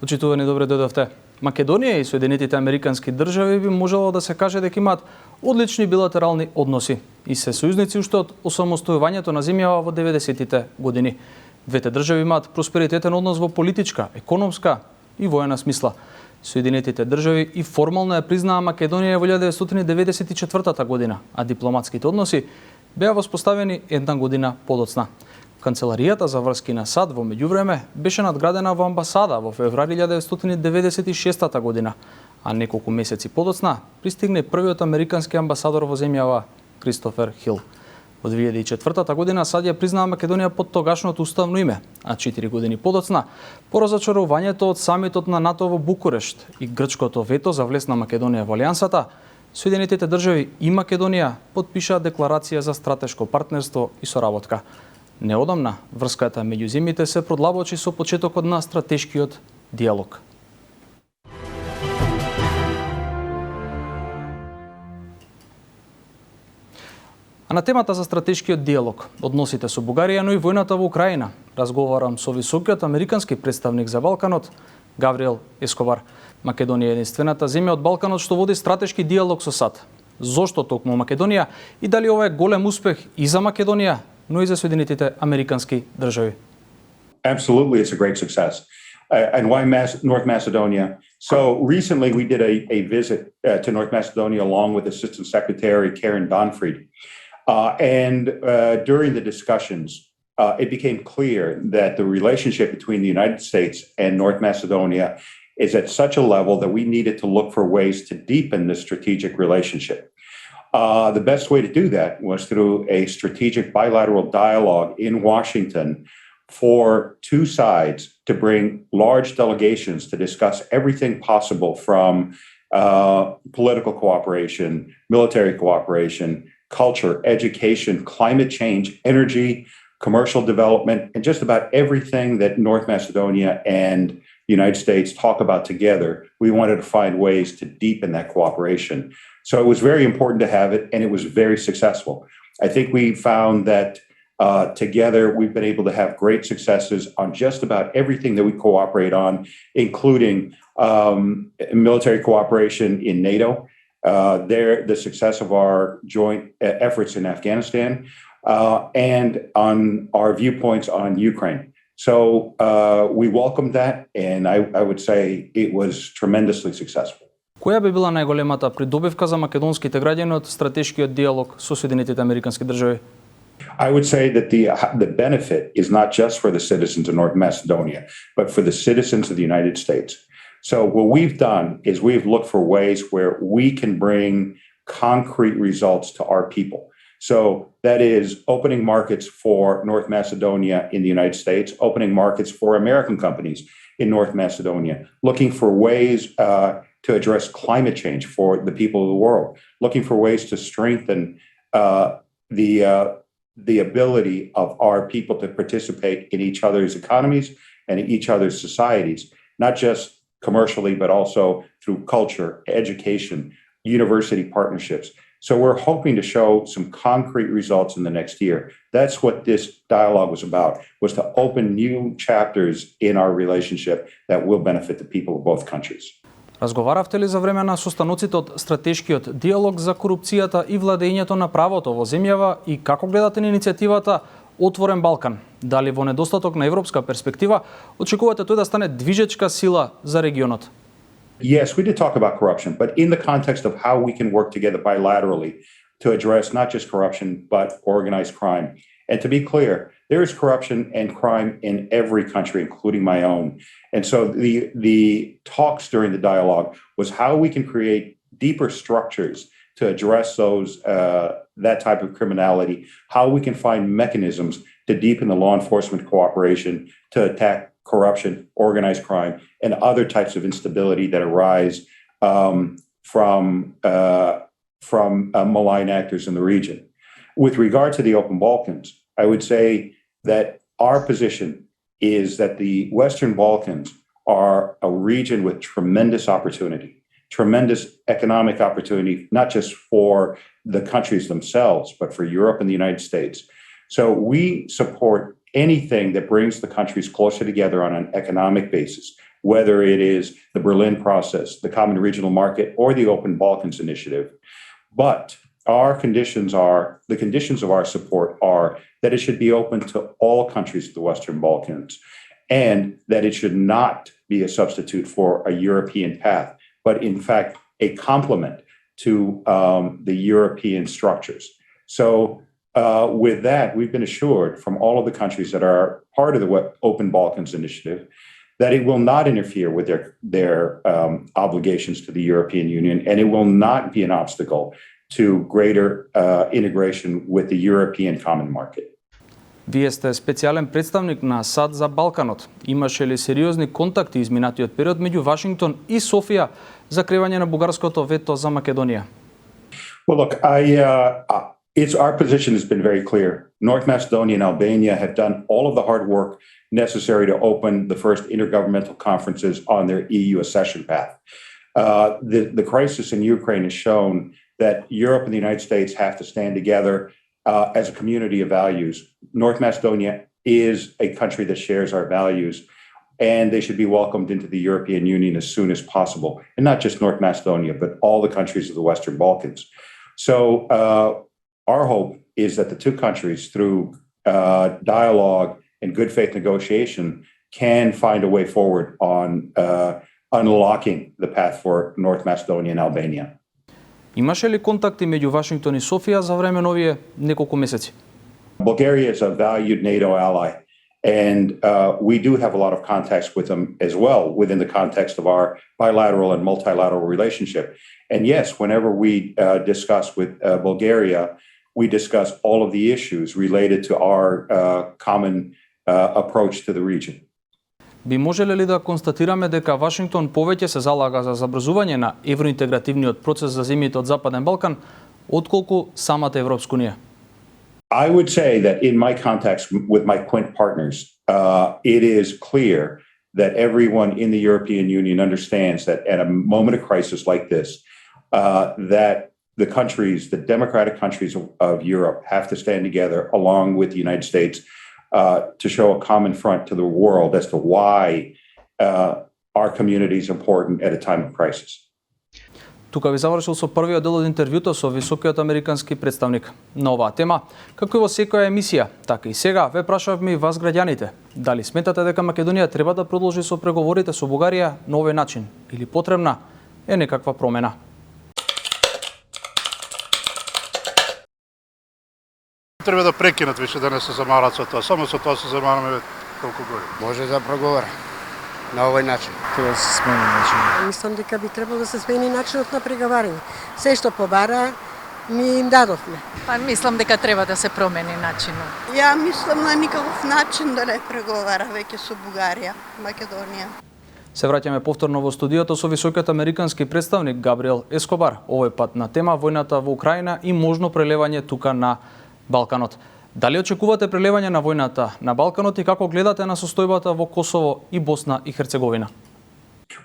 Почитувани, добре дојдовте. Македонија и Соединетите Американски држави би можело да се каже дека имаат одлични билатерални односи и се сојузници уште од осамостојувањето на земјава во 90-тите години. Двете држави имаат просперитетен однос во политичка, економска и воена смисла. Соединетите држави и формално ја признаа Македонија во 1994 година, а дипломатските односи беа воспоставени една година подоцна. Канцеларијата за врски на САД во меѓувреме беше надградена во амбасада во февруари 1996 година, а неколку месеци подоцна пристигне првиот американски амбасадор во земјава Кристофер Хил. Во 2004 година САД ја признаа Македонија под тогашното уставно име, а 4 години подоцна, по разочарувањето од самитот на НАТО во Букурешт и грчкото вето за влез на Македонија во алијансата, Соединетите држави и Македонија потпишаа декларација за стратешко партнерство и соработка. Неодамна, врската меѓу земјите се продлабочи со почетокот на стратешкиот диалог. А на темата за стратешкиот диалог, односите со Бугарија, но и војната во Украина, разговарам со високиот американски представник за Балканот, Гавриел Ескобар. Македонија е единствената земја од Балканот што води стратешки диалог со САД. Зошто токму Македонија и дали ова е голем успех и за Македонија, но и за Соединетите Американски држави? Absolutely, it's a great success. And why North Macedonia? So recently we did a visit to North Macedonia along with Assistant Secretary Karen Donfried. During the discussions, it became clear that the relationship between the United States and North Macedonia is at such a level that we needed to look for ways to deepen the strategic relationship. The best way to do that was through a strategic bilateral dialogue in Washington for two sides to bring large delegations to discuss everything possible from political cooperation, military cooperation, culture, education, climate change, energy, commercial development, and just about everything that North Macedonia and the United States talk about together. We wanted to find ways to deepen that cooperation. So it was very important to have it, and it was very successful. I think we found that together we've been able to have great successes on just about everything that we cooperate on, including military cooperation in NATO, the success of our joint efforts in Afghanistan, and on our viewpoints on Ukraine. So we welcomed that, and I would say it was tremendously successful. Која би била најголемата придобивка за македонските граѓани од стратешкиот диалог со Соединетите Американски држави? I would say that the benefit is not just for the citizens of North Macedonia, but for the citizens of the United States. So what we've done is we've looked for ways where we can bring concrete results to our people. So that is opening markets for North Macedonia in the United States, opening markets for American companies in North Macedonia, looking for ways to address climate change for the people of the world, looking for ways to strengthen the ability of our people to participate in each other's economies and in each other's societies, not just commercially, but also through culture, education, university partnerships. So we're hoping to show some concrete results in the next year. That's what this dialogue was about, was to open new chapters in our relationship that will benefit the people of both countries. Разговаравте ли за време на состаноците од стратешкиот диалог за корупцијата и владењето на правото во земјава и како гледате на иницијативата Отворен Балкан? Дали во недостаток на европска перспектива очекувате тој да стане движечка сила за регионот? Yes, we did talk about corruption, but in the context of how we can work together bilaterally to address not just corruption, but organized crime. And to be clear, there is corruption and crime in every country, including my own. And so the talks during the dialogue was how we can create deeper structures to address those that type of criminality, how we can find mechanisms to deepen the law enforcement cooperation to attack corruption, organized crime, and other types of instability that arise from malign actors in the region. With regard to the open Balkans, I would say that our position is that the Western Balkans are a region with tremendous opportunity, tremendous economic opportunity, not just for the countries themselves, but for Europe and the United States. So we support anything that brings the countries closer together on an economic basis, whether it is the Berlin process, the Common Regional Market, or the Open Balkans Initiative. But the conditions of our support are that it should be open to all countries of the Western Balkans, and that it should not be a substitute for a European path, but in fact, a complement to the European structures. So with that, we've been assured from all of the countries that are part of the Open Balkans Initiative that it will not interfere with their obligations to the European Union, and it will not be an obstacle to greater integration with the European common market. Вие сте специјален представник на САД за Балканот. Имаше ли сериозни контакти изминатиот период меѓу Вашингтон и Софија за кревање на бугарското вето за Македонија? Well, look, our position has been very clear. North Macedonia and Albania have done all of the hard work necessary to open the first intergovernmental conferences on their EU accession path. The crisis in Ukraine has shown that Europe and the United States have to stand together as a community of values. North Macedonia is a country that shares our values, and they should be welcomed into the European Union as soon as possible. And not just North Macedonia, but all the countries of the Western Balkans. So our hope is that the two countries, through dialogue and good faith negotiation, can find a way forward on unlocking the path for North Macedonia and Albania. Имаше ли контакти меѓу Вашингтон и Софија за време на овие неколку месеци? Bulgaria is a valued NATO ally, and we do have a lot of contacts with them as well within the context of our bilateral and multilateral relationship. And yes, whenever we discuss with Bulgaria, we discuss all of the issues related to our common approach to the region. Би можеле ли да констатираме дека Вашингтон повеќе се залага за забрзување на евроинтегративниот процес за земјите од Западен Балкан, отколку самата Европска унија? I would say that in my contacts with my Quint partners, it is clear that everyone in the European Union understands that at a moment of crisis like this, that the countries, the democratic countries of Europe, have to stand together along with the United States to show a common front to the world as to why our community is important at a time of crisis. Тука ви завршил со првиот дел од интервјуто со високиот американски представник на оваа тема. Како и во секоја емисија, така и сега ве прашавме и вас граѓаните. Дали сметате дека Македонија треба да продолжи со преговорите со Бугарија на овој начин или потребна е некаква промена? Треба да прекинат више да не се замарат со тоа. Само со тоа се замараме толку години. Може да проговара на овој начин. Треба да се смени начин. Мислам дека би требало да се смени начинот на преговарање. Се што побара, ми им дадовме. Па мислам дека треба да се промени начинот. Ја мислам на никаков начин да не преговара веќе со Бугарија, Македонија. Се враќаме повторно во студиото со високиот американски представник Габриел Ескобар, овој пат на тема војната во Украина и можно прелевање тука на Балканот. Дали очекувате прелевање на војната на Балканот и како гледате на состојбата во Косово и Босна и Херцеговина?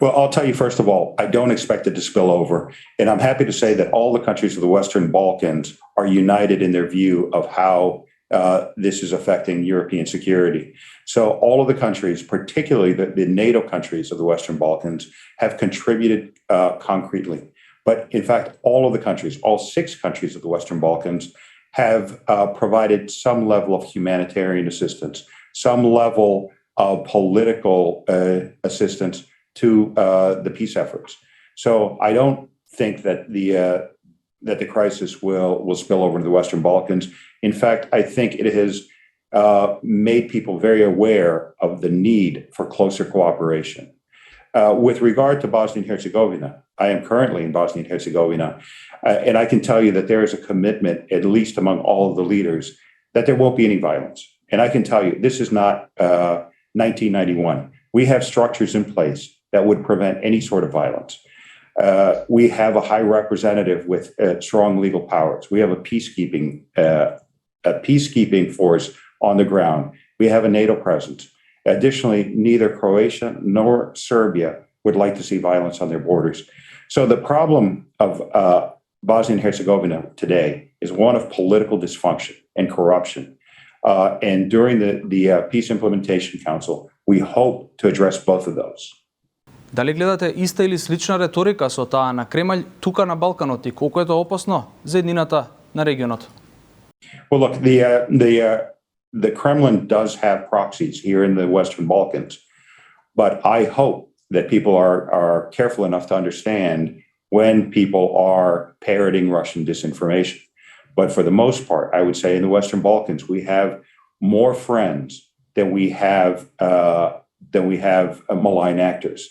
Well, I'll tell you, first of all, I don't expect it to spill over. And I'm happy to say that all the countries of the Western Balkans are united in their view of how this is affecting European security. So all of the countries, particularly the NATO countries of the Western Balkans, have contributed concretely. But in fact, all of the countries, all 6 countries of the Western Balkans, have provided some level of humanitarian assistance, some level of political assistance to the peace efforts. So I don't think that the crisis will spill over to the Western Balkans. In fact, I think it has made people very aware of the need for closer cooperation. With regard to Bosnia and Herzegovina, I am currently in Bosnia and Herzegovina, and I can tell you that there is a commitment, at least among all of the leaders, that there won't be any violence. And I can tell you, this is not 1991. We have structures in place that would prevent any sort of violence. We have a high representative with strong legal powers. We have a peacekeeping force on the ground. We have a NATO presence. Additionally, neither Croatia nor Serbia would like to see violence on their borders. So the problem of Bosnia and Herzegovina today is one of political dysfunction and corruption. And during the Peace Implementation Council, we hope to address both of those. Дали гледате иста или слична реторика со таа на Кремљ тука на Балканот и колку е тоа опасно за еднината на регионот? Well, look, the Kremlin does have proxies here in the Western Balkans, but I hope that people are careful enough to understand when people are parroting Russian disinformation. But for the most part, I would say in the Western Balkans, we have more friends than we have malign actors.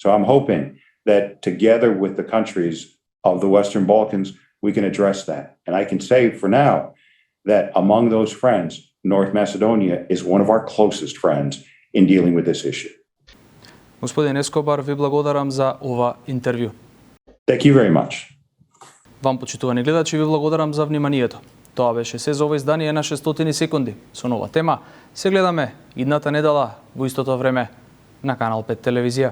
So I'm hoping that together with the countries of the Western Balkans, we can address that. And I can say for now that among those friends, North Macedonia is one of our closest friends in dealing with this issue. Господин Ескобар, ви благодарам за ова интервју. Thank you very much. Вам, почитувани гледачи, ви благодарам за вниманието. Тоа беше се за ова издание на 600 секунди. Со нова тема се гледаме идната недела во истото време на Канал 5 телевизија.